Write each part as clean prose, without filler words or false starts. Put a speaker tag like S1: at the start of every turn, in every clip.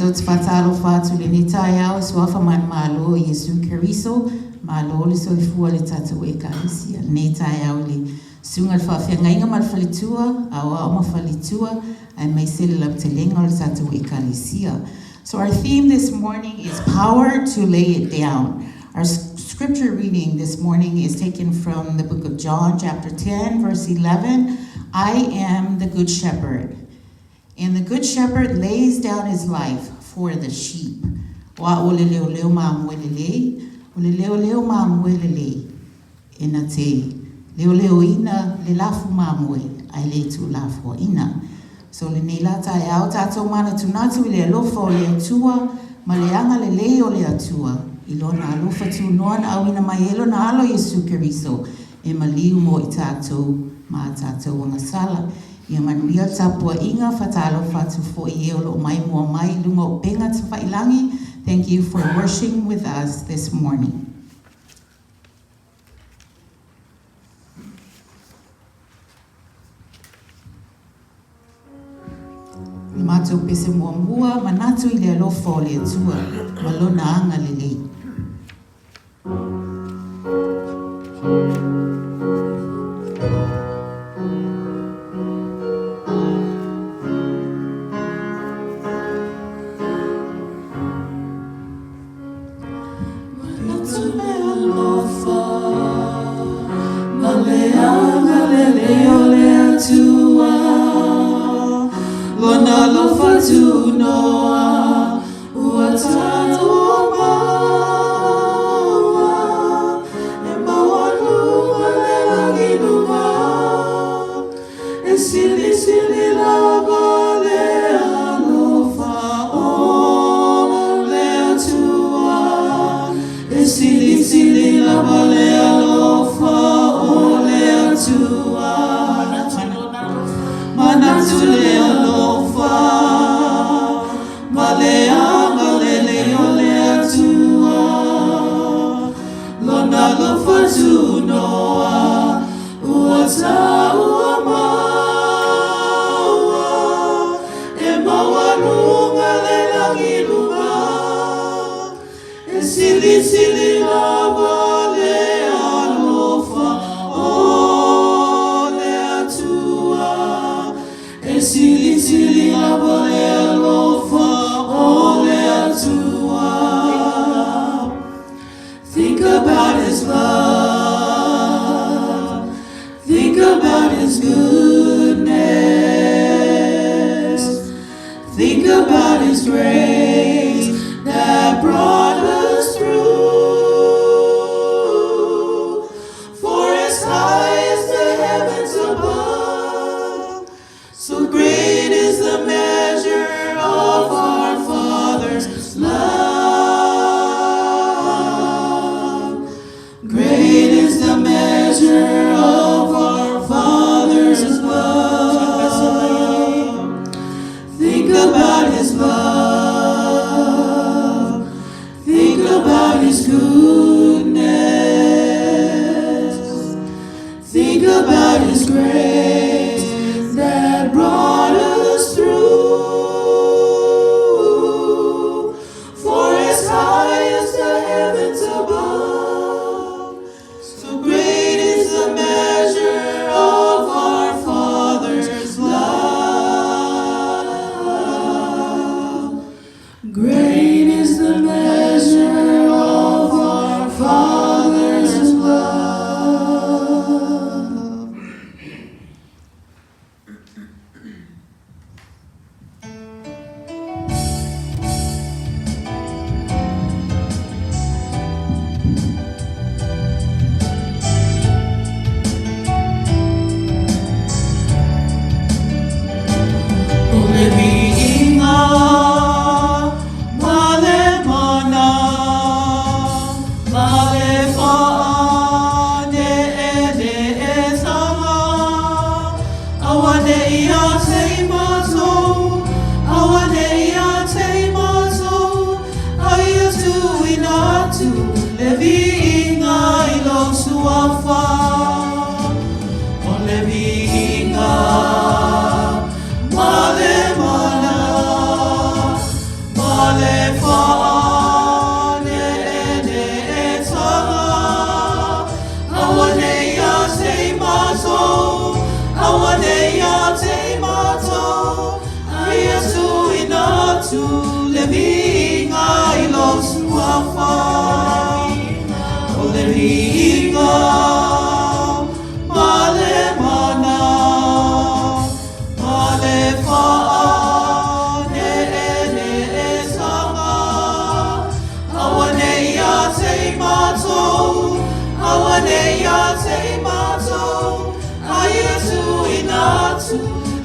S1: Tot fatalo fatu le nitai au swafa man malo Yesu Keriso malo le soifua le tatu e kalisia nitai au le sunga fa fengainga mal falitua au ma falitua ai mai sele la telenga le tatu e kalisia. So our theme this morning is power to lay it down. Our scripture reading this morning is taken from the book of John chapter 10 verse 11. I am the good shepherd. And the good shepherd lays down his life for the sheep. Wa ole leo leo ma mwelele, ole leo leo ma mwelele. Ina te, leo leo ina le lafu ma mwe, ai le tu lafu ina. So le ne lata e au tato mana tunatu le alofa o le atua, ma le anga le leo le atua. Ilona alofa tu noan au ina maielo na alo Yesu Keriso, e maliu mo i tato, ma tato wanga sala. Ia manuia tapua inga fatalo fatu fo i eolo mai mua mai lunga o penga te whailangi. Thank you for worshiping with us this morning. Matou pese mua manatu I le alofa o le atua malona anga le lei.
S2: Lona lofa tu noa uatatoa e mawaluma le langiluma e sili sili lava le alofa o le atua e sili sili lava le alofa o le atua manatu le alofa maleanga lele o le atua lona lofa tu noa uata ua maua e mawarunga le langilunga e sili sili lava le alofa o le atua e sili sili lava le alofa o le atua. Think about his love. Think about his goodness. Think about his grace that brought us through. For as high as the heavens above, so great is the measure of our Father's love. Great is the measure of our Father's love. Think about his love. Think about his goodness. Think about his grace that brought us through. For as high as the heavens above, so great is the measure of our Father's love. Great is the measure of our Father's love. Ole viinga, male mana, male faane e sama, awane ia tei matou, awane ia tei matou, aia tu inatu, le viinga I lo suafa, ole viinga. Male mana, male faane e tanga, awane ia tei matou, awane ia tei matou, aia tu inatu, le viinga I lo suafa, o le viinga, male mana. Male faane e sanga, awane ia tei matou, awane ia tei matou, aia tu inatu,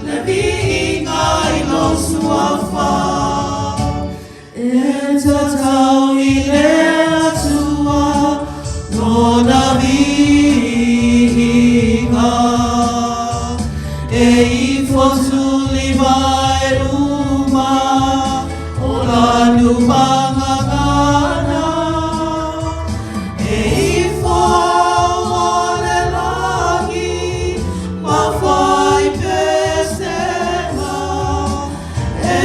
S2: le viinga I lo suafa. E tatau I le atua, lona viinga, e I fosuli mai ruma, o lanu mangangana, e I fo le langi, mawhai pesenga, e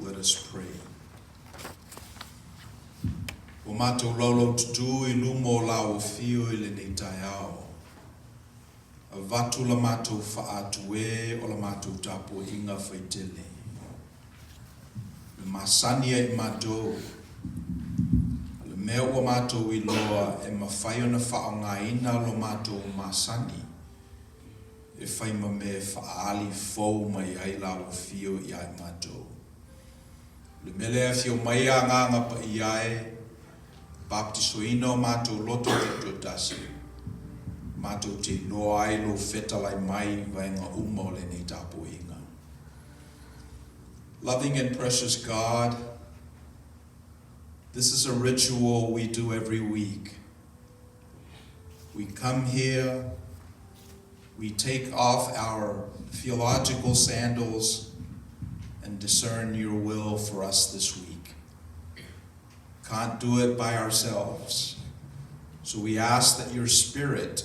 S3: Let us pray. O mātou laulau tutu I lumo lau fio I le nei tai ao. A vatu la mātou whaatue o la mātou tapo inga whaitele. Le masani I mātou. Le mea ua mātou I loa e mawhai ona whaongaina lo mātou masani. E whai ma me whaali fau mai ai lau fio I ai mātou. Le mele fio mai a nganga pa I ai. Baptiso ino mātou loto te tasi. Mātou te loa ai lo whetalai mai vaenga uma le nei tapo inga. Loving and precious God, this is a ritual we do every week. We come here, we take off our theological sandals and discern your will for us this week. Can't do it by ourselves. So we ask that your Spirit,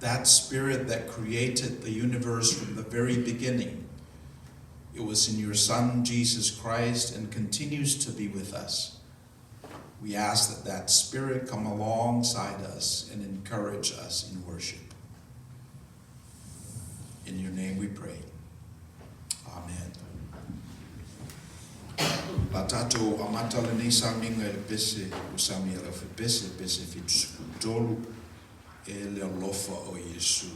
S3: that Spirit that created the universe from the very beginning, it was in your Son, Jesus Christ, and continues to be with us. We ask that that Spirit come alongside us and encourage us in worship. In your name we pray. tātou amata le nei saminga e le pese o sami ala fe pese fitu sukutolu e le alofa o Yesu.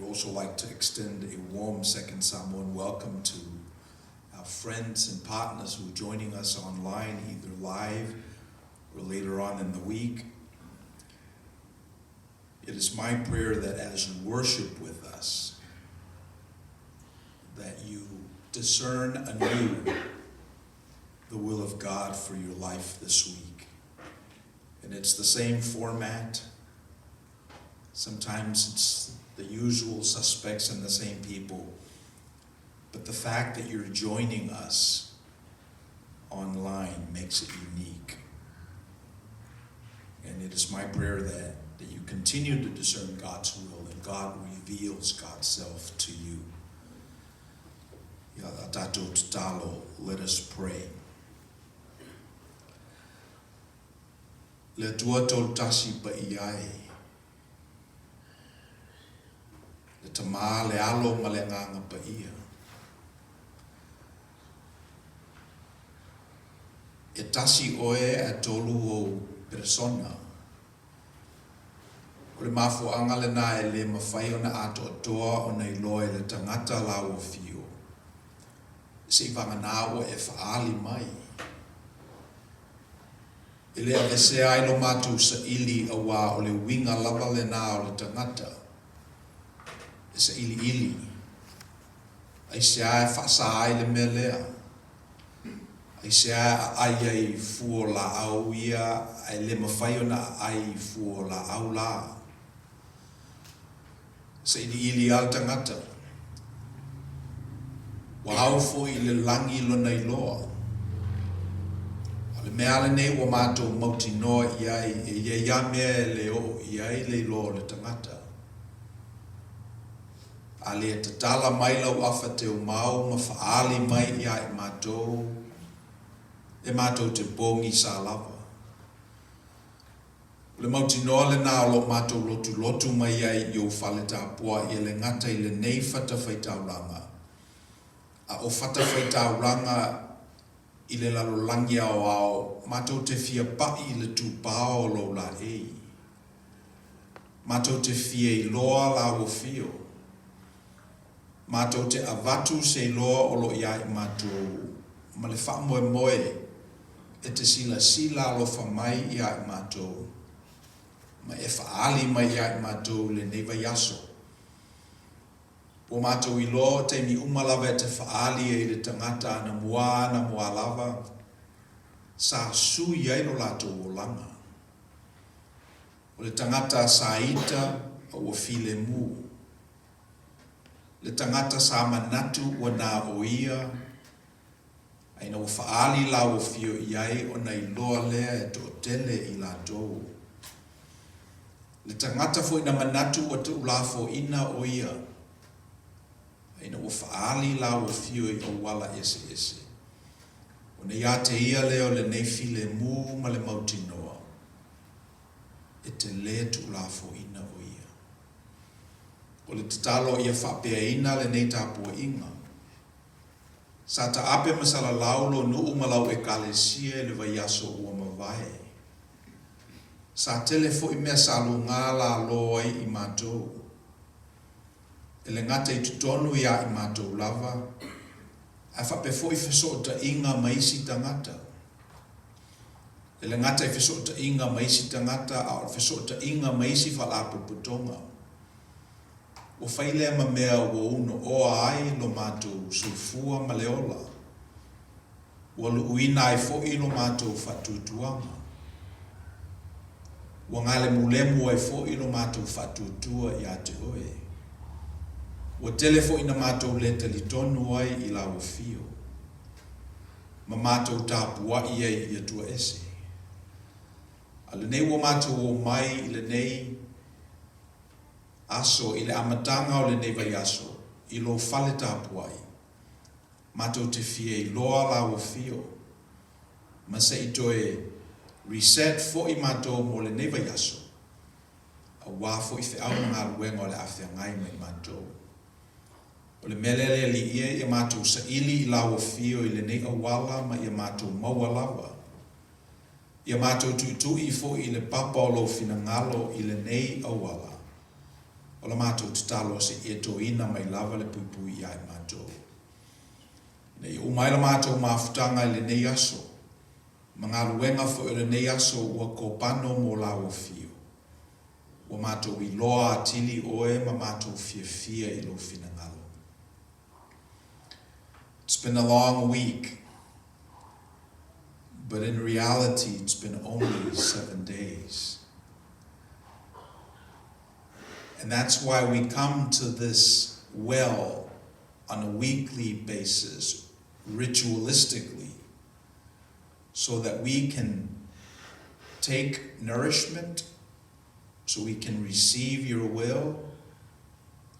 S3: I'd also like to extend a warm second Samoan welcome to our friends and partners who are joining us online, either live or later on in the week. It is my prayer that as you worship with us, that you discern anew the will of God for your life this week. And it's the same format. Sometimes it's the usual suspects and the same people. But the fact that you're joining us online makes it unique. And it is my prayer that you continue to discern God's will and God reveals God's self to you. Let us pray. Le tua tol tasi pa iai. Le tama le alo ma le nganga pa ia. E tasi oe a tolu o persona. O le mafu anga le na e le mawhai o na ato atoa o na iloe le tangata la o fio. Se vanga na o e faali mai. Ele a vese ai no matu sa ili a wā o le winga lava le nā o le tangata. E sa ili ili. Ai se ai whasa ai le mea lea. Ai se ai ai fuo la au ia, ai le mawhai o na ai fuo la au la. Sa ili ili al tangata. Wa au fo i le langi lo nei loa. Le mea le nei wa mātou mauti noa iai e ia mea le o iai le lo le tangata. A le tatala mai lau afa te o mau ma faali mai ia e mātou te bongi sa lava. Le mauti noa le nā lo mātou lotu mai iai i o whale tāpua i le ngata i le nei whata whaitauranga. A o whata whaitauranga i le lalolangi ao mātou te fia pai i le tūpao lo la ei. Mātou te fia i loa la o fio. Mātou te avatu se i loa o lo ia i mātou. Ma le wha moe moe e te sila lo wha mai ia i mātou. Ma e wha ali mai ia i mātou le neiva yaso. O mātou i loa te mi umalawa te whaali e le tangata na mua lava, sa su iai no lātou o langa. O le tangata sa ita o file mu. Le tangata sa manatu o nā o ia, ai na o whaali la o fio iai o na i loa lea e to tele i lātou. Le tangata fo ina manatu o te ulafo ina o ia, ina o faali la o fio i o wala ese. O ne ia te ia leo le nei file mu ma le mauti noa. E te le tu la fo ina o ia. O le tatalo ia whapea ina le nei tāpua inga. Sa ta ape masala laulo nu umalau e kalesia le vaiaso ua mawai. Sa telefo i mea salu ngā la loa i mātou. E le ngata i tutonu ia i mātou lava, a whape fo i whesota inga maisi tangata. E le ngata i whesota inga maisi tangata, a whesota inga maisi whalapo putonga. O whailea ma mea o uno oa ai lo mātou sufua ma leola. O lu uina ai fo i lo mātou whatutuanga. O ngale mulemu ai fo i lo mātou whatutua i a te oe. O telefo ina mātou le tali tonu ai i la o fio. Ma mātou tāpua i ai i atua ese. A le nei o mātou o mai i le nei aso i le amatanga o le nei vai aso. I lo fale tāpua ai. Mātou te fia i loa la o fio. Ma se i toe reset fo i mātou mo le nei vai aso. A wafo i fe au ngā luenga o le awhia ngai mai mātou. O le melele li ia i mātou sa ili i lau fio i le nei awala ma i mātou maua lava. I mātou tui fo i le papa o lo fina ngalo i le nei awala. O le mātou te talo se e to ina mai lava le pupui i ai mātou. Nei umaila mātou mafutanga le nei aso. Mga luenga fo le nei aso ua kopano mo lau fio. Ua mātou I loa atili oe ma mātou fia I lo fina ngalo. It's been a long week, but in reality it's been only 7 days. And that's why we come to this well on a weekly basis, ritualistically, so that we can take nourishment, so we can receive your will,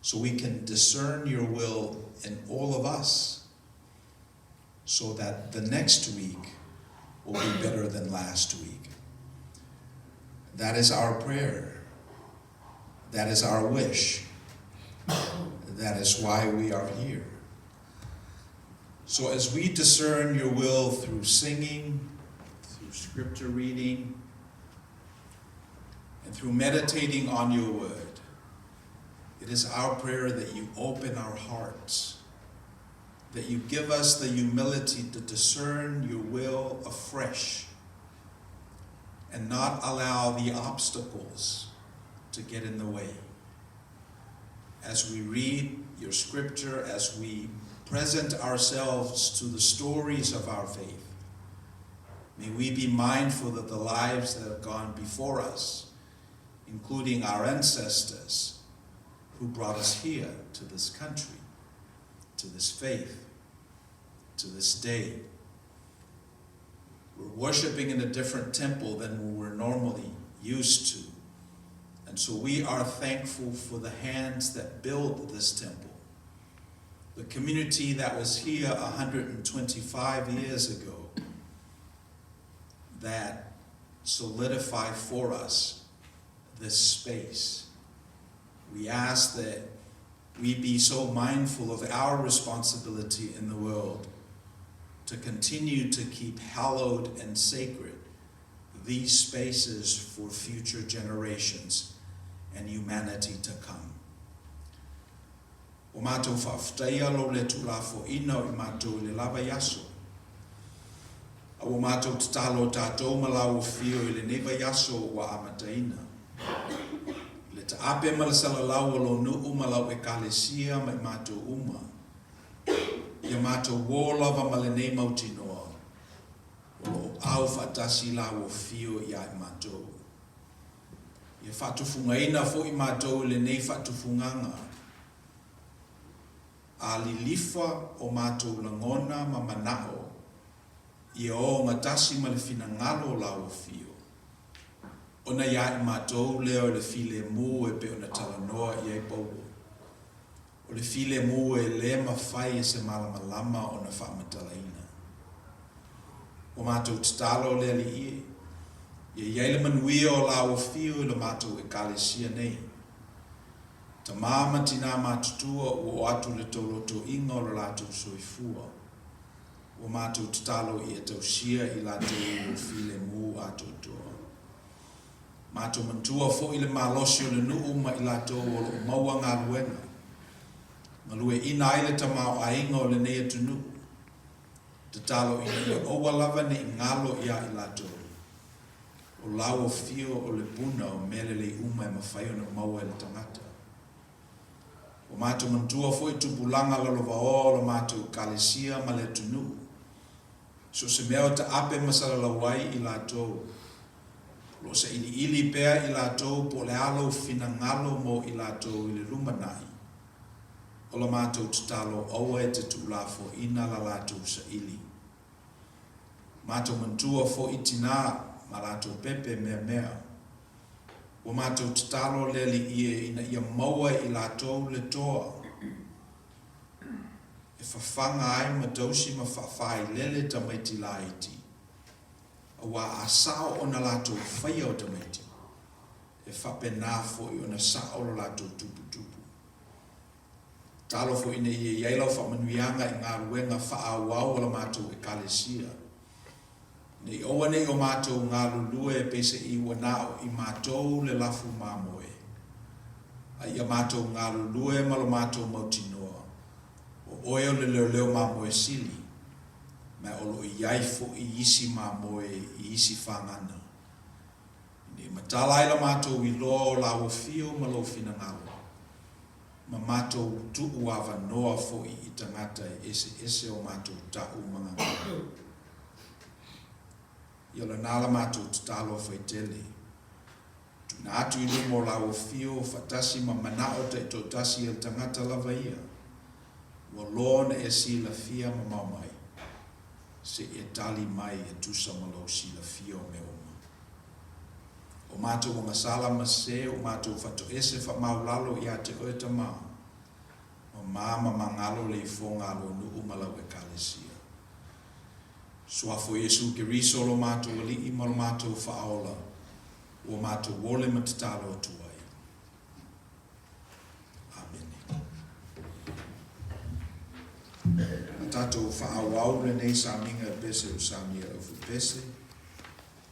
S3: so we can discern your will in all of us, so that the next week will be better than last week. That is our prayer. That is our wish. That is why we are here. So as we discern your will through singing, through scripture reading, and through meditating on your word, it is our prayer that you open our hearts, that you give us the humility to discern your will afresh and not allow the obstacles to get in the way. As we read your scripture, as we present ourselves to the stories of our faith, may we be mindful that the lives that have gone before us, including our ancestors who brought us here to this country, to this faith, to this day. We're worshiping in a different temple than we were normally used to. And so we are thankful for the hands that built this temple. The community that was here 125 years ago that solidified for us this space. We ask that we be so mindful of our responsibility in the world to continue to keep hallowed and sacred these spaces for future generations and humanity to come. O mātou whaafutaia lo le tūlafo ina o mātou le lava yaso. A o mātou tatalo tātou malau o fio I le neva yaso wa amataina. Le ta ape malasala lau o lo nuu malau e kalesia mai mātou uma. Ia mātou wō lava ma le nei mautinoa. O lo au whatasi lau o fio ia I mātou. Ia whatufungaina fo I mātou le nei whatufunganga. A lilifa o mātou langona ma manao. Ia o ngatasi ma le finangalo la o fio. Ona ia I mātou leo le file mu e pe ona talanoa ia I paulo. O le file mu e le mawhai e se malamalama ona whaamatalaina. O mātou tatalo le ali ie. Ia iai le manuia o la o fio le mātou e kalesia nei. Ta mama tina mātutua o atu le toloto inga o le lātou soifua. O mātou tatalo I e tausia I lātou o file mu atu toa. Mātou mantua fo I le mālosi o le nuu ma I lātou o lo maua ngā luenga. Malue ina aile tamau ainga o le nei atunu. Tatalo I le oua lava ne ngalo ia I lātou. O lau o fio o le puna o mele le uma e mawhai o na maua e le tangata. O mātou mantua fo I tupulanga lalova o lo mātou kalesia ma le tunu. So se mea o ta ape masala lawai I lātou. Lo se ili pea I lātou po le alo finangalo mo I lātou I le lumanai. O lo mātou tatalo aua e te tūlafo ina la lātou sa ili. Mātou mantua fo I tina ma lātou pepe mea. O mātou tatalo le li ie ina ia maua I lātou le toa. E whawhanga ai ma tausi ma whawhai lele tamaiti laiti. Awa a sao o na lātou whaia o tamaiti. E whape nāfo I o na sao o lātou tupu. Talo fo ina ia iailau whamanuianga I ngā ruenga whaawau o la mātou e kalesia. Nei oa nei o mātou ngā lulue e pese I wanao I mātou le lafu māmoe. A ia mātou ngā lulue ma lo mātou mautinoa. O oe o le leo mámoe sili. me olo iai fo I isi mamoe I isi whangana. Ni matalai la mātou I lo la o fio ma lo fina ngalo. Ma mātou tuu awa noa fo I tangata ese o mātou tau mga ngalo. Yola nala mātou tutalo whaitele. Tuna atu I lumo la o fio fatasi ma manao te totasi el tangata lava ia. Wa lona si la fia ma maumai. Se tali mai tusa ma lo si la fia o me oma. O mātou o ngasala ma se o mātou fato ese fa maulalo ia te oeta maa. O mama mangalo le ngalo nu umala we kalesia. Suafo Yesu ke riso lo mātou li ima lo mātou faola. O mātou wole matatalo tuai. Amen. Tatou whaawau le nei sa minga pese o sa mia ufu pese.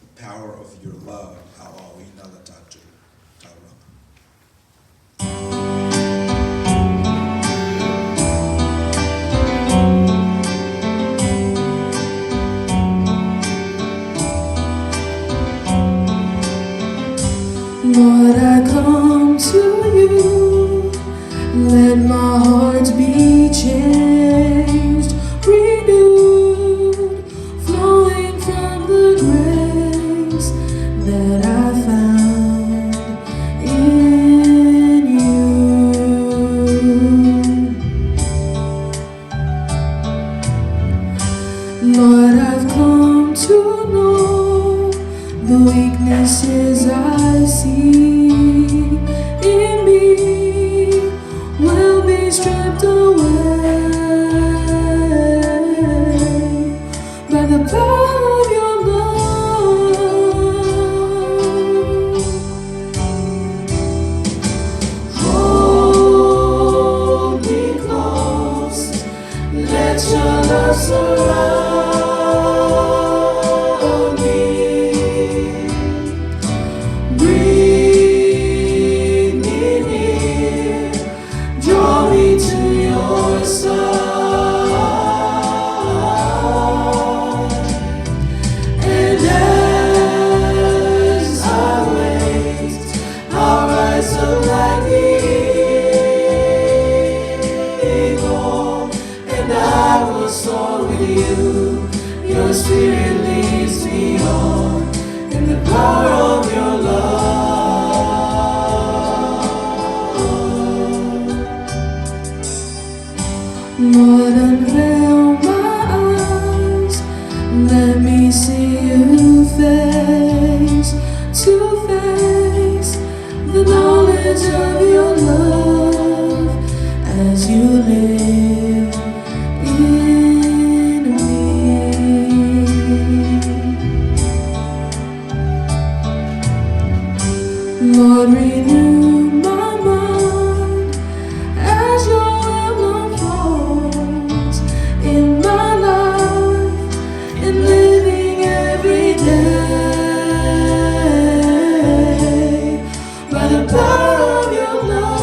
S3: The power of your love, au ina la tatou. Tauranga.
S2: Lord, I come to you, let my heart be changed, renewed, flowing from the grace that I found in you. Lord, I've come to know the weaknesses I see in me will be stripped away by the power of your love. Hold me close, let your love surround. Your spirit leads me on in the power of your love. Lord, unveil my eyes, let me see you face to face, the knowledge of your love as you live in me. Lord, renew my mind as your will unfolds in my life, in living every day by the power of your love.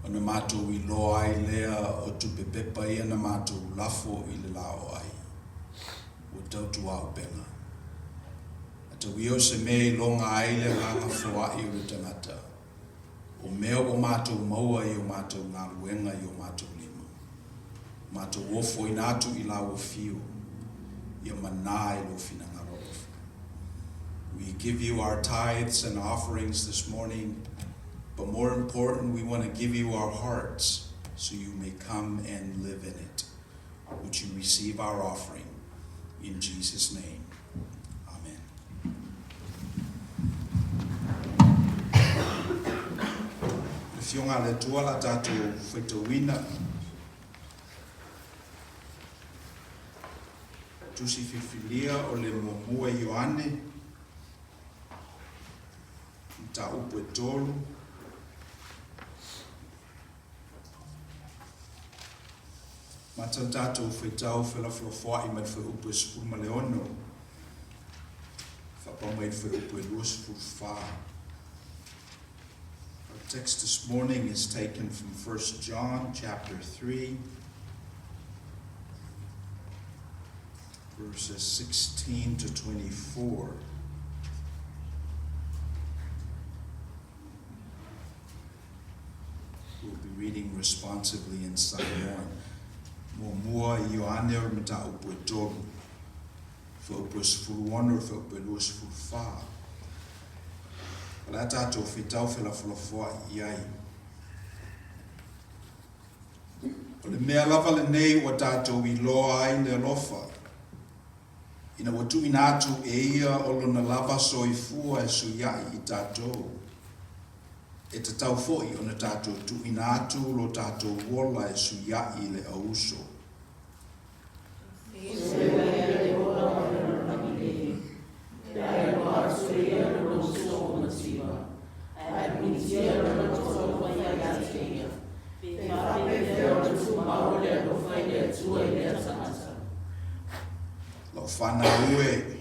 S3: Ona mātou I loa ai lea o tupepepa ia na mātou lafo I le lao ai. O tautu au penga. Ata wio se mei longa ai le nganga whaai o le tangata. O mea o mātou maua I o mātou ngā luenga I o mātou lima. Mātou wofo I nātu I la o fio. Ia mana I lo fina ngarof. We give you our tithes and offerings this morning. But more important, we want to give you our hearts so you may come and live in it. Would you receive our offering in Jesus' name? Amen. If you're le tua la tātou whaitawina, tusi whiwhilia o le mua Ioane, ta upo e tolu, Mata tātou whaitau whelawhilawhua I mai whai upo e sipuru ma leono. Whapa mai whai upo e luas wha. Our text this morning is taken from 1 John chapter 3, verses 16 to 24. We'll be reading responsively in Samoan. Mua Ioane o mata upo e tolu. Wha upo e sifuru wha upo e lua sifuru wha. Wala tātou whitau whelawhilawhua I ai. O le mea lava le nei wa tātou I loa ai le alofa. Ina watu inatu e ia o lona lava soifua e suyai I tātou. E te tau foi o na tātou tu inatu lo tātou wola e suyai le auso. Lau whana ue,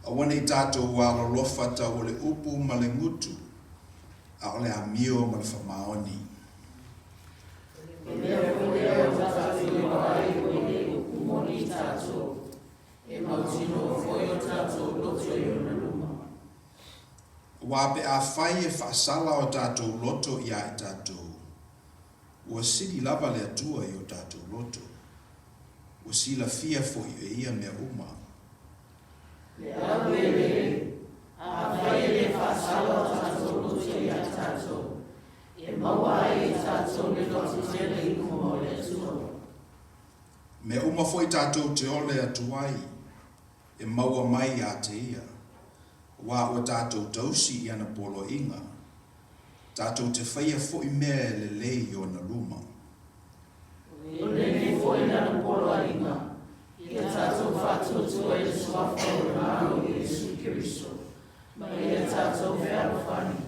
S3: awane I tātou walo lofa ta o le upu ma le ngutu. A ole a mio ma le whamaoni. Wape a whai e whaasala o tātou loto ia I tātou. Ua siri lava le atua I o tātou loto. Ua sila fia fo I e ia mea uma.
S4: Le awele, a whai le whaasala o tātou loto ia tātou. E maua I tātou le loto tele I kumo le atua.
S3: Me uma foi tātou te ole atuai. E maua mai a te ia. Wa o tātou tausi I ana polo inga. Tātou te whaia fo I mea le lei o na luma.
S4: O lene fo I ana polo inga. Ia tātou whātua tua e suafa o rāno I Jesu Kiriso. Ma ia tātou whēra whani.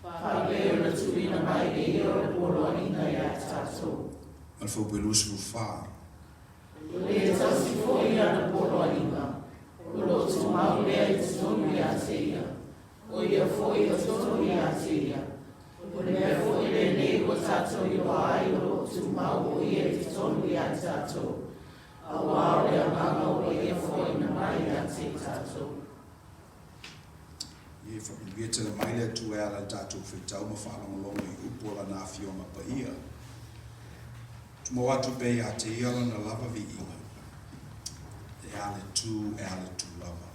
S4: Whāke o na tuina mai e ia o polo inga ia tātou.
S3: An fo belusu wha.
S4: O le tausi fo I ana polo inga. O lo tu mau lea I tonu I a te ia. O ia fo I o tonu I a te ia. O le mea fo I le nei o tātou I wa ai o lo tu mau o ia I tonu I a tātou. A wā o le amanga o ia fo I na mai I a te tātou.
S3: Ie whapiwia te le maile tu e ala tātou whitau ma whaalongolongo I upo la nā whioma pa ia. Tumo watu pe a te ia na lava vi inga. E ale tu lava.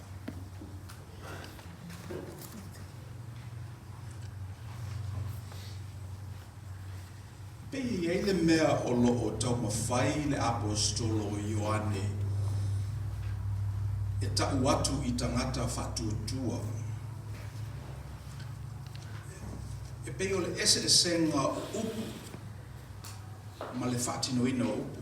S3: Pe I le mea o lo o tau mawhai le apostolo o Ioane. E tau watu I tangata whatuatua. E pe o le ese e senga upu. Ma le whatinoina upu.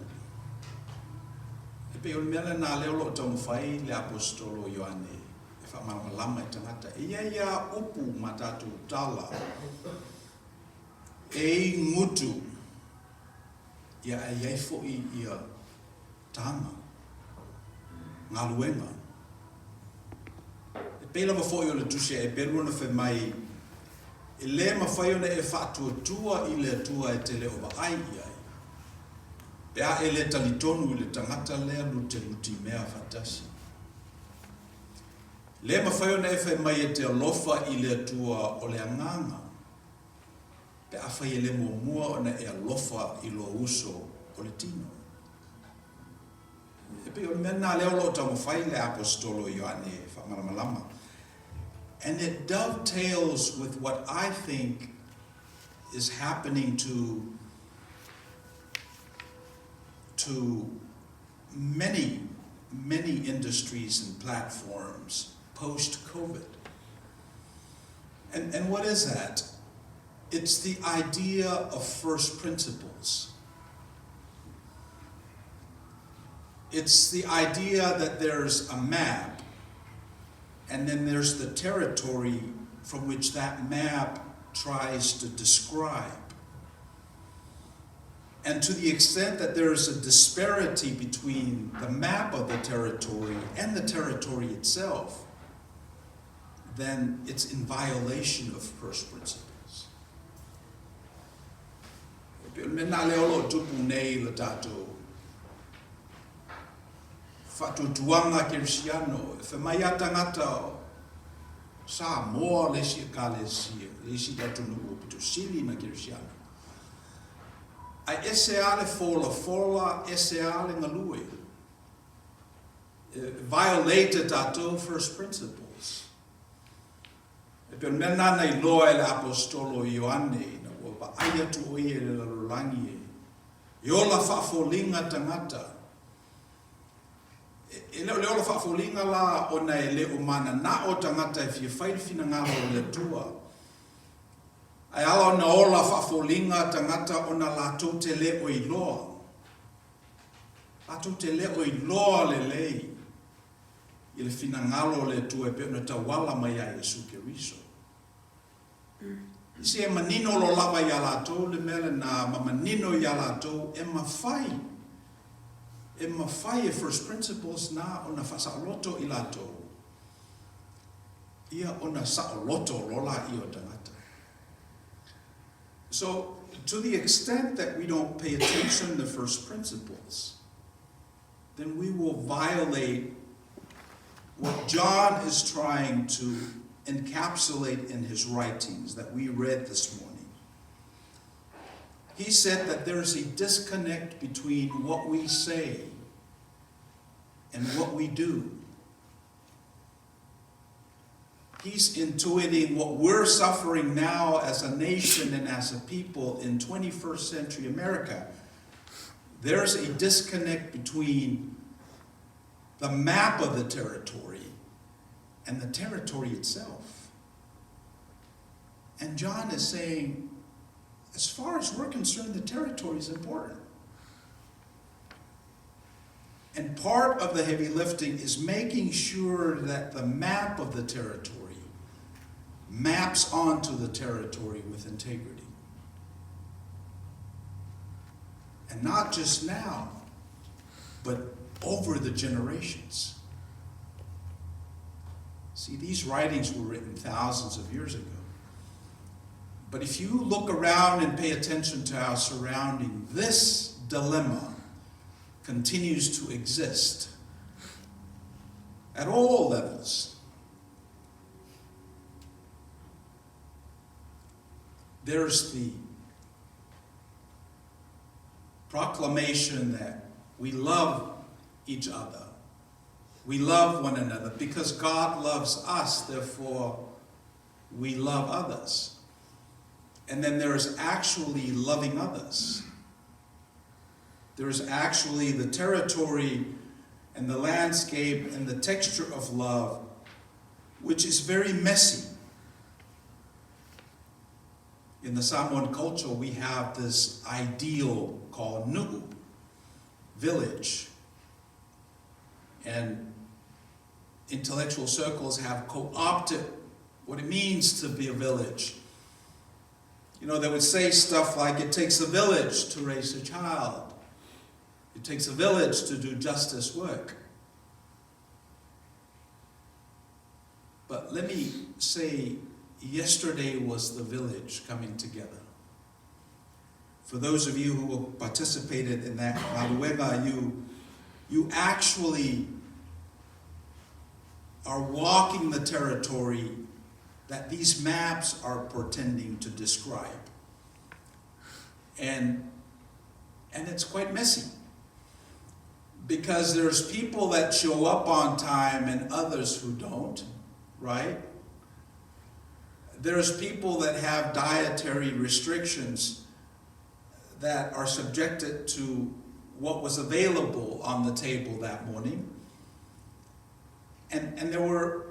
S3: Pe o mele na leo lo tau fai le apostolo Ioane. E wha malama I tangata. Ia upu matatu tala. E ngutu. Ia iai fo'i ia tanga. Ngā luenga. E pēla fo'i o le tusia e perua na whe mai. E le mawhai ona e whātua I le tua e te leo wa ai iai. Pea e le talitonu I le tangata lea lute mea whatasi. Le mawhai ona e whai mai e te alofa I le tua o le anganga. Pe a whai e le mua ona e alofa I lo uso o le tino. E pe o mea nā leo lo tau mawhai le apostolo Ioane whamaramalama. And it dovetails with what I think is happening to many industries and platforms post-COVID. And what is that? It's the idea of first principles. It's the idea that there's a map, and then there's the territory from which that map tries to describe. And to the extent that there is a disparity between the map of the territory and the territory itself, then it's in violation of first principles. Mena leolo tupu nei le tatou. Whatutuanga Kirisiano, e whamai tangata Samoa le si Kalesia, le si tatunu o pitu sili na Kirisiano. Ai ese ale fola, ese ale ngalue. Violated tatou first principles. E per mena nei loa le apostolo Ioane, na wa aia tu oie le lalangi e. Iola whafolinga tangata. E leo la whaafolinga la o na e leo mana na o tangata e fia whairwhina ngā o le tua. Ai ala o na o la whaafolinga tangata o na lātou te leo I loa. Lātou te leo I loa le lei. I le whina ngalo le tua e pe ona tawala mai a Yesu Keriso. Si e manino lo lava I a lātou le mele na mamanino I a lātou e mawhai. E mawhai e first principles na ona whasaoloto I lātou. Ia ona saoloto rola I o tangata. So, to the extent that we don't pay attention to first principles, then we will violate what John is trying to encapsulate in his writings that we read this morning. He said that there's a disconnect between what we say and what we do. He's intuiting what we're suffering now as a nation and as a people in 21st century America. There's a disconnect between the map of the territory and the territory itself. And John is saying, as far as we're concerned, the territory is important. And part of the heavy lifting is making sure that the map of the territory maps onto the territory with integrity. And not just now, but over the generations. See, these writings were written thousands of years ago. But if you look around and pay attention to our surrounding, this dilemma continues to exist at all levels. There's the proclamation that we love each other. We love one another because God loves us, therefore we love others. And then there's actually loving others. There's actually the territory and the landscape and the texture of love, which is very messy. In the Samoan culture, we have this ideal called nu'u, village.
S5: And intellectual circles have co-opted what it means to be a village. You know, they would say stuff like, it takes a village to raise a child. It takes a village to do justice work. But let me say, yesterday was the village coming together. For those of you who participated in that Maluega, you actually are walking the territory that these maps are pretending to describe. And it's quite messy, because there's people that show up on time and others who don't, right? There's people that have dietary restrictions that are subjected to what was available on the table that morning. And there were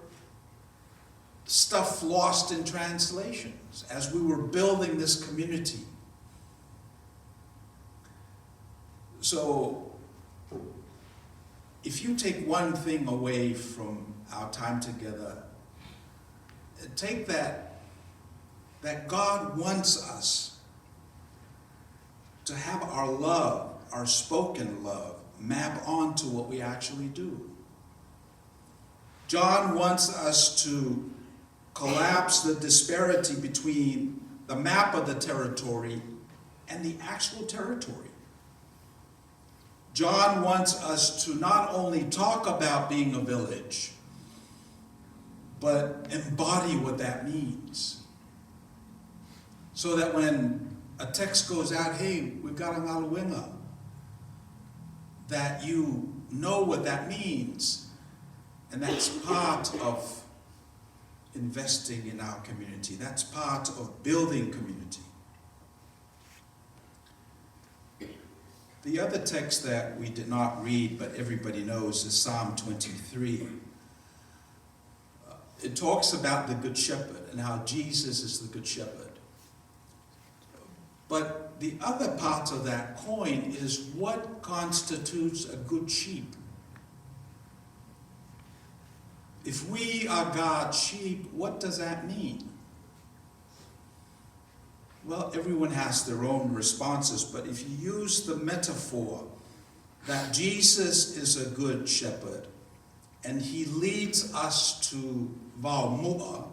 S5: stuff lost in translations as we were building this community. So, if you take one thing away from our time together, take that God wants us to have our love, our spoken love, map onto what we actually do. John wants us to collapse the disparity between the map of the territory and the actual territory. John wants us to not only talk about being a village, but embody what that means. So that when a text goes out, hey, we've got a Maluega, that you know what that means. And that's part of investing in our community. That's part of building community. The other text that we did not read, but everybody knows, is Psalm 23. It talks about the Good Shepherd and how Jesus is the Good Shepherd. But the other part of that coin is what constitutes a good sheep. If we are God's sheep, what does that mean? Well, everyone has their own responses, but if you use the metaphor that Jesus is a good shepherd and he leads us to Vaumua,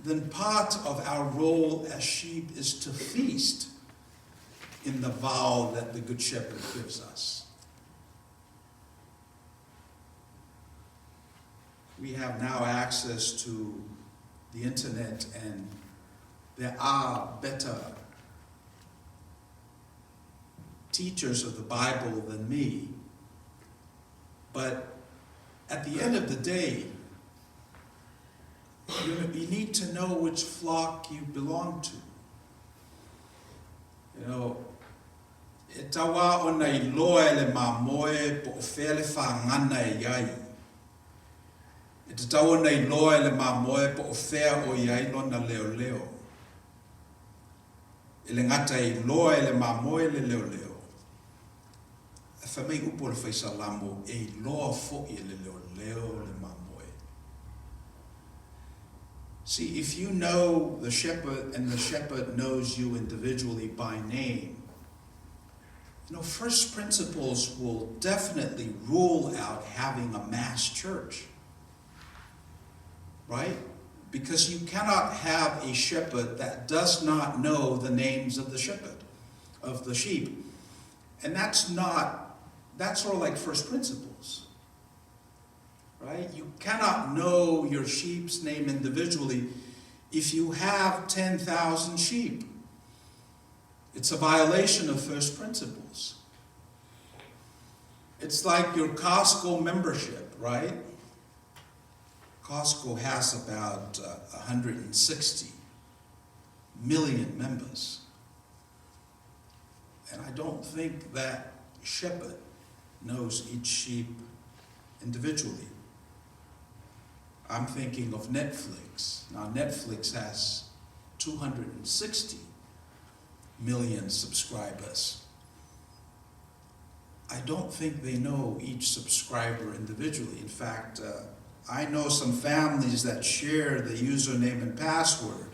S5: then part of our role as sheep is to feast in the vow that the Good Shepherd gives us. We have now access to the internet, and there are better teachers of the Bible than me. But at the end of the day, you need to know which flock you belong to. You know, e tawa o nei loa le mamoe po o fea le whangana e iai. E te tawa nei loa le mamoe po o fea o iai lona leo leo. E le ngata i loa le mamoe le leo leo. E whamei upo le whaisalamo e loa fo i le leo leo le mamoe. See, if you know the shepherd and the shepherd knows you individually by name, you know, first principles will definitely rule out having a mass church, right? Because you cannot have a shepherd that does not know the names of the shepherd, of the sheep. And that's sort of like first principles. Right? You cannot know your sheep's name individually if you have 10,000 sheep. It's a violation of first principles. It's like your Costco membership, right? Costco has about 160 million members. And I don't think that shepherd knows each sheep individually. I'm thinking of Netflix. Now Netflix has 260 million subscribers. I don't think they know each subscriber individually. In fact, I know some families that share the username and password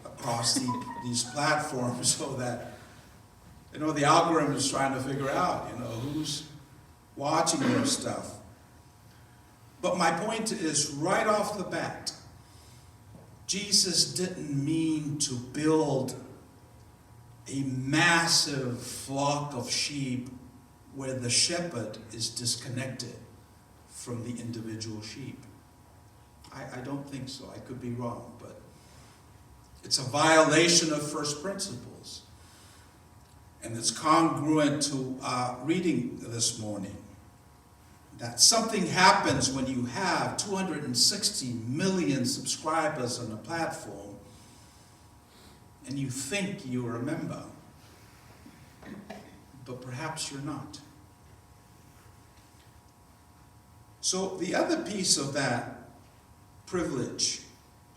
S5: across these platforms so that, the algorithm is trying to figure out, who's watching their stuff. But my point is, right off the bat, Jesus didn't mean to build a massive flock of sheep where the shepherd is disconnected from the individual sheep. I don't think so. I could be wrong, but it's a violation of first principles. And it's congruent to our reading this morning. That something happens when you have 260 million subscribers on a platform and you think you're a member, but perhaps you're not. So the other piece of that privilege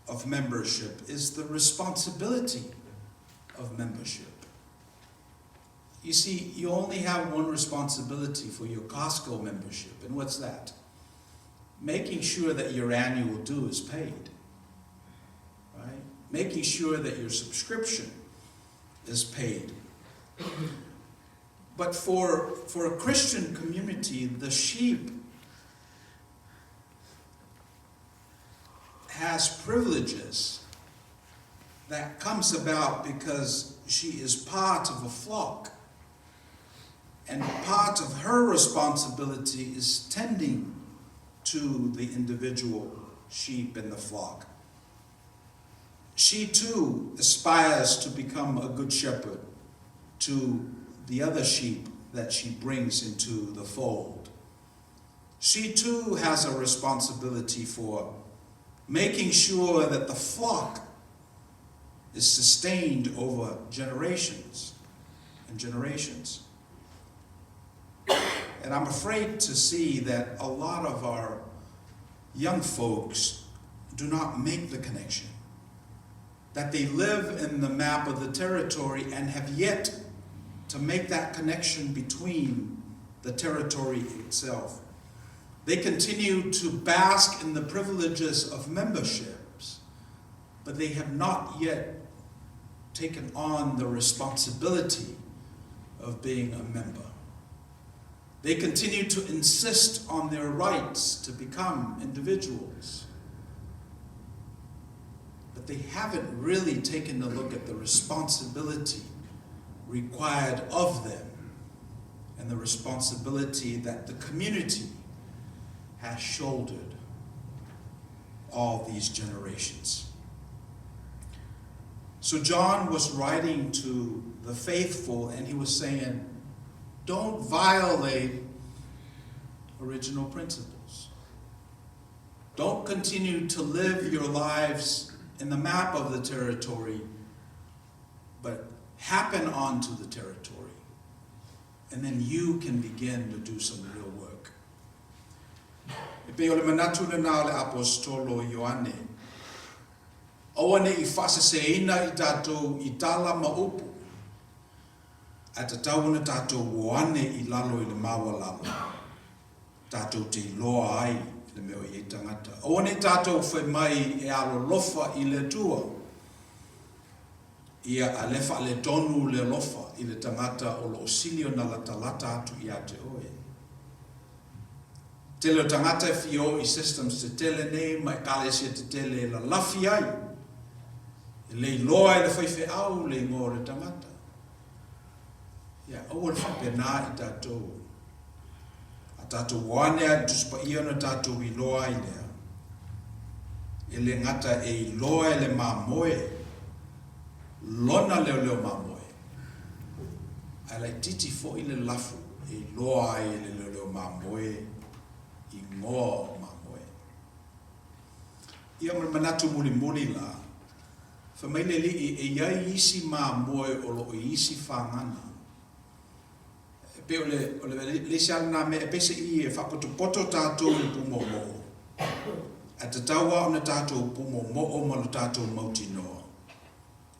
S5: of membership is the responsibility of membership. You see, you only have one responsibility for your Costco membership, and what's that? Making sure that your annual due is paid, right? Making sure that your subscription is paid. But for a Christian community, the sheep has privileges that comes about because she is part of a flock. And part of her responsibility is tending to the individual sheep in the flock. She too aspires to become a good shepherd to the other sheep that she brings into the fold. She too has a responsibility for making sure that the flock is sustained over generations and generations. And I'm afraid to see that a lot of our young folks do not make the connection. That they live in the map of the territory and have yet to make that connection between the territory itself. They continue to bask in the privileges of memberships, but they have not yet taken on the responsibility of being a member. They continue to insist on their rights to become individuals, but they haven't really taken a look at the responsibility required of them and the responsibility that the community has shouldered all these generations. So John was writing to the faithful, and he was saying, don't violate original principles. Don't continue to live your lives in the map of the territory, but happen onto the territory. And then you can begin to do some real work. E pe ole manatu na le apostolo Ioane. Oane I whasaseina I tātou I tala maupu. A te tauna tātou woane I lalo I le mawa lalo. Tātou te loa ai le meo I tangata. Oane tātou whai mai e alo lofa I le tua. Ia a lefa le tonu le lofa I le tangata o lo osilio na la talata atu I a te oe. Te leo tangata e fio I systems te tele nei, mai kalesia te tele la lafi ai. E le loa e le whaife au le ngō le tangata. Ia, au le whapena I tātou. A tātou wane a tuspa ia na tātou I loa I lea. E le ngata e I loa e le mamoe. Lona leo leo mamoe. A lai titi fo I le lafu. E loa I le leo leo mamoe. I ngō mamoe. Ia manatu muli muli la. Whamaile li e iai isi mamoe o lo isi whangana. Pe ole le siana me e pese I e whakotopoto tātou I pumo mo. A te taua o na tātou pumo mo o ma lo tātou mauti noa.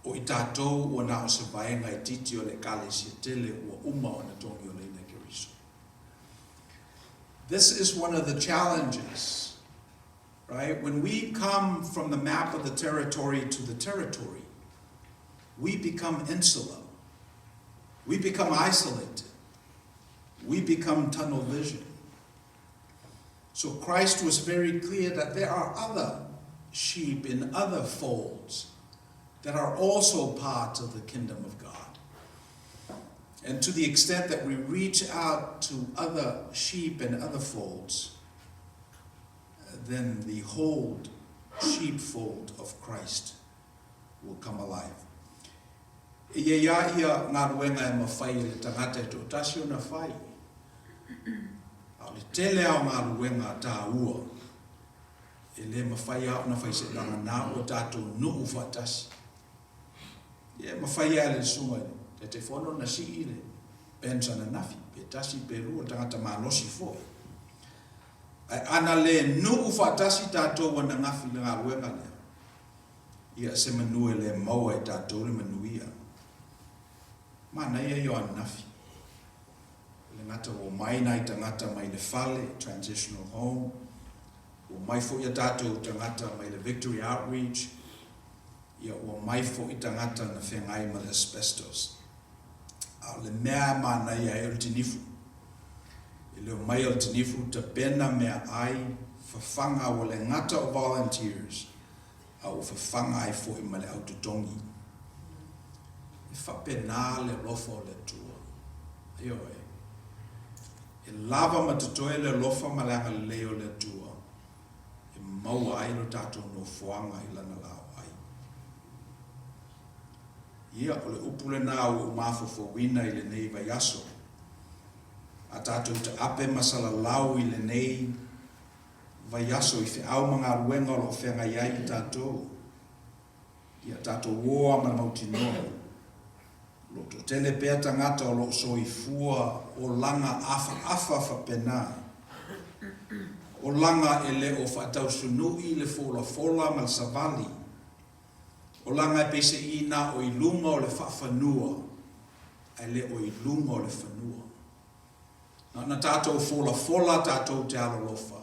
S5: O I tātou o na o se vaenga I titi o le kale si tele o uma o na tongi o leina ke riso. This is one of the challenges, right? When we come from the map of the territory to the territory, we become insular. We become isolated. We become tunnel vision. So Christ was very clear that there are other sheep in other folds that are also part of the kingdom of God. And to the extent that we reach out to other sheep and other folds, then the whole sheepfold of Christ will come alive. Ia ngā ruenga e mawhai le tangata e tō tasi o na whai. Au le tele au ngā ruenga tā ua. E le mawhai au na whai se langa nā o tātou nuu whatasi. Ia mawhai a le sunga te te whono na si i le pensa na nafi. Pe tasi pe rua tangata malosi fo. Ai ana le nuu whatasi tātou wana ngafi le ngā ruenga lea. Ia se manue le maua e tātou le manuia. Mana ia yo anafi. Le ngata o Maina I tangata mai le Fale, transitional home. O mai fo ia tātou tangata mai le Victory Outreach. Ia o mai fo I tangata na Faiai ma le asbestos. A le mea mana ia e tinifu. I le mai o tinifu ta pena mea ai fafanga o le ngata o volunteers. A o fafanga ai fo I ma le autotongi. E whapena le lofa o le tua. Aio e. E lava matatoe le lofa malanga le leo le tua. E maua ai lo tātou no fuanga I lana lao ai. Ia o le upule nā o mafofo wina I le nei vai aso. A tātou te ape masala lau I le nei vai aso I fe au mga ruenga o lo whenga iai I tātou. Ia tātou woa ma mauti noa. Lo to tele pea tangata o lo soifua o langa afa whapena. O langa e le o whatau sunui le fola mal savali. O langa e pese ina o I lunga o le whawhanua. E le o I lunga o le whanua. Na tātou fola tātou te alolofa.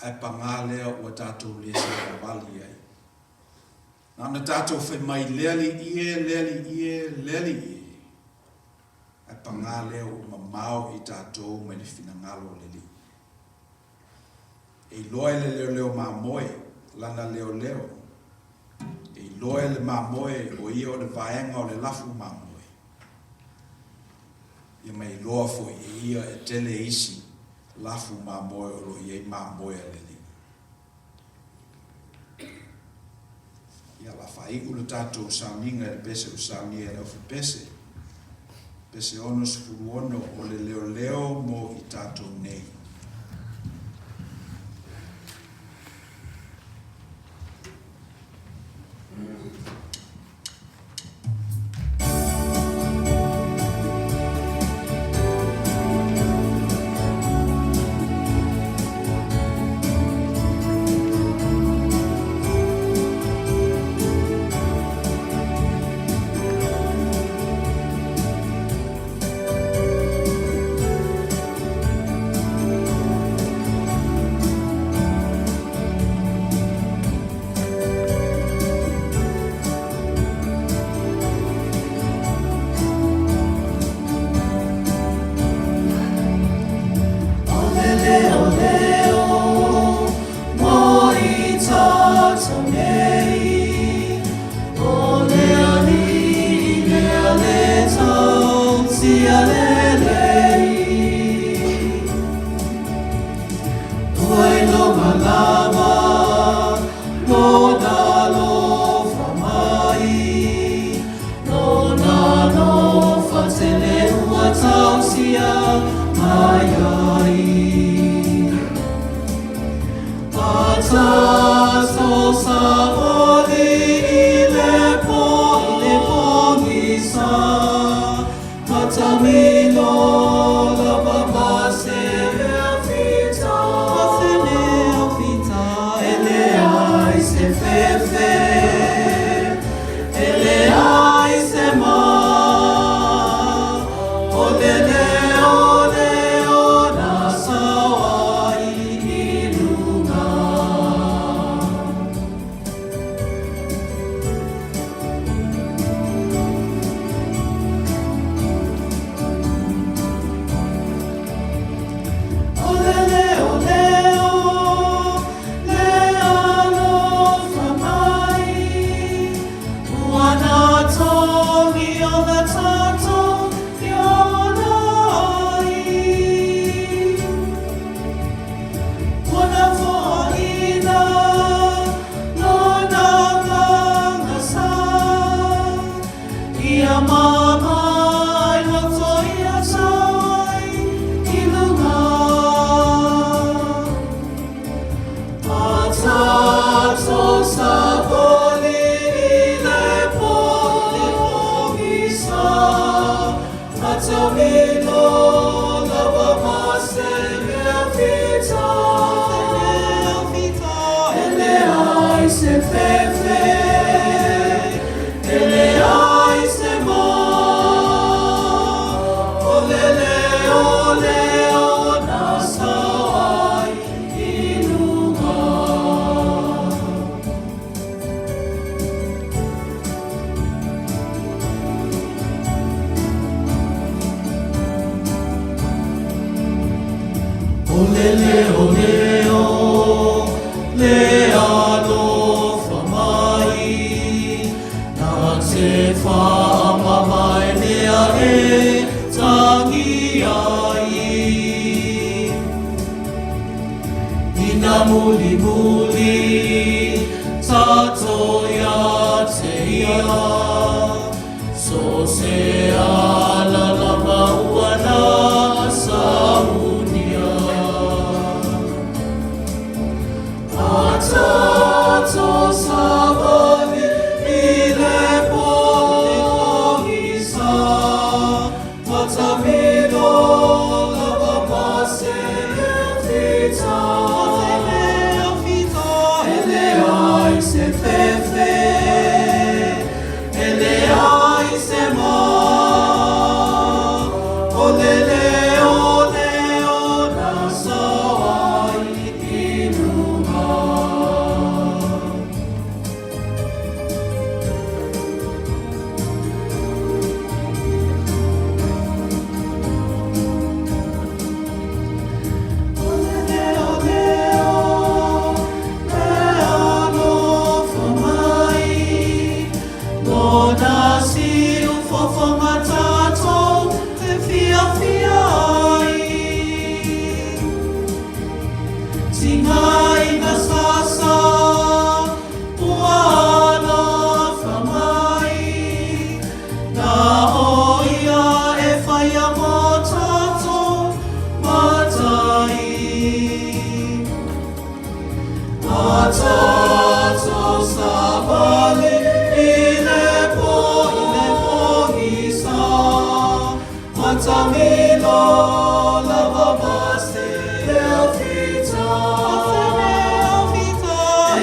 S5: E pangalea o tātou le se vali ai. Na tātou whai mai leli ie. E panga leo mamau I tātou mai le whinangalo leli. E loe le leo mamoe, lana leo. E loe le mamoe o ia o le vaenga o le lafu mamoe. Ia mai loa fo I ia e tele isi lafu mamoe o lo ia I mamoe leli. Ia la fai ulu tātou sauninga e pese o saunia e ofu pese. Pese ono sifuru ono o le leo mo I tātou nei.
S2: Sa Matamilo lava mase fita ele ai se fefe ele ai se ma olele ole ona sai inuma olele ole o le alo famai na te fa mamai le are tangi ai ina muli muli tato ya te ia so se ala la mawana saunia Tato sabani ile pohisa Matamilo lava mase fita ele ai se fefe ele ai se ma olele ole ona sawai inuma Tato sabali ile pohisa Matamilo lava mase fita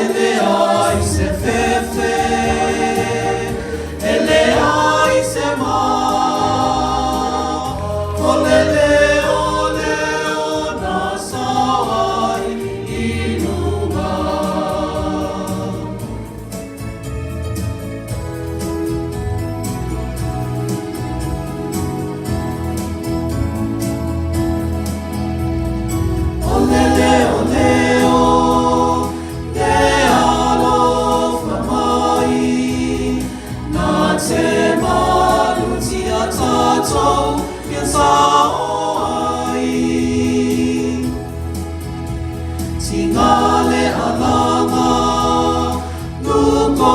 S2: ele ai se fefe ele ai se ma olele ole ona sawai inuma olele ole o le alo famai na te maluti a tato piensa ai tingale alanga luko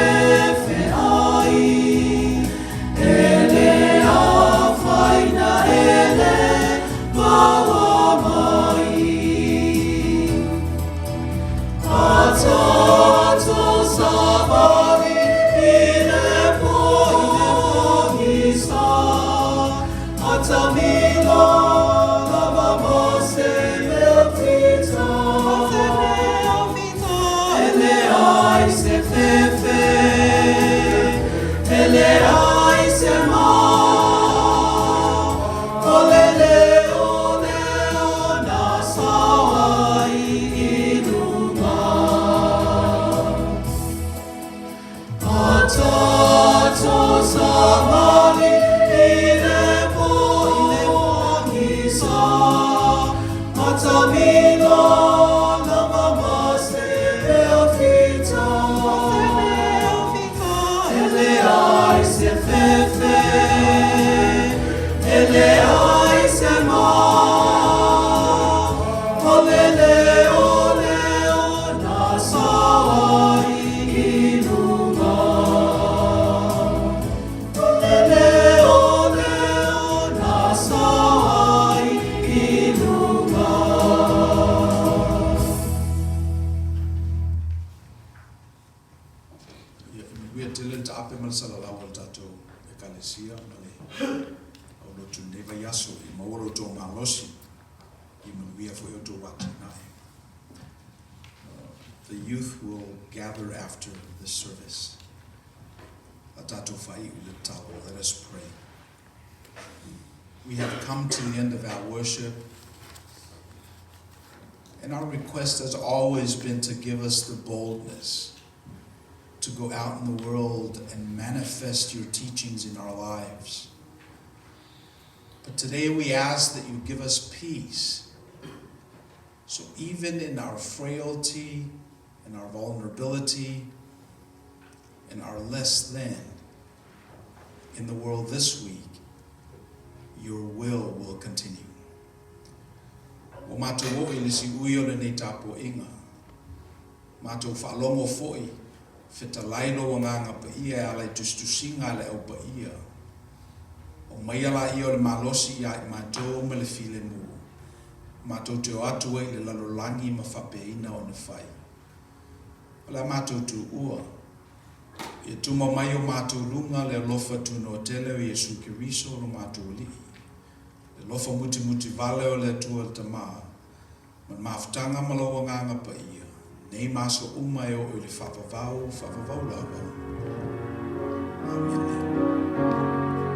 S2: efe ai ele a faina ele bawa mai Tato sabali ile pohisa
S3: oto malosi, imanuia fo oto watinai. The youth will gather after this service. Atato fai ule tau. Let us pray. We have come to the end of our worship, and our request has always been to give us the boldness to go out in the world and manifest your teachings in our lives. But today we ask that you give us peace, so even in our frailty, in our vulnerability, in our less than, in the world this week, your will continue. O mātou o i lisi ui o le nei tāpo inga. Mātou whaalongo foi, whetalaino o nganga pa ia e alai tustusinga le au pa ia. O mai ala i o le malosi ia i mātou me le file mu. Mātou te o atu e le lalolangi ma whapeina o ne whai. Ala mātou tu ua. E tuma mai o mātou lunga le lofa tuna o tele o Yesu Kiriso o mātou li. Le lofa muti vale o le tua le tamaa. Man mafutanga malawa nganga pa ia. Nei maso umai o le whapavau lawa. Amen.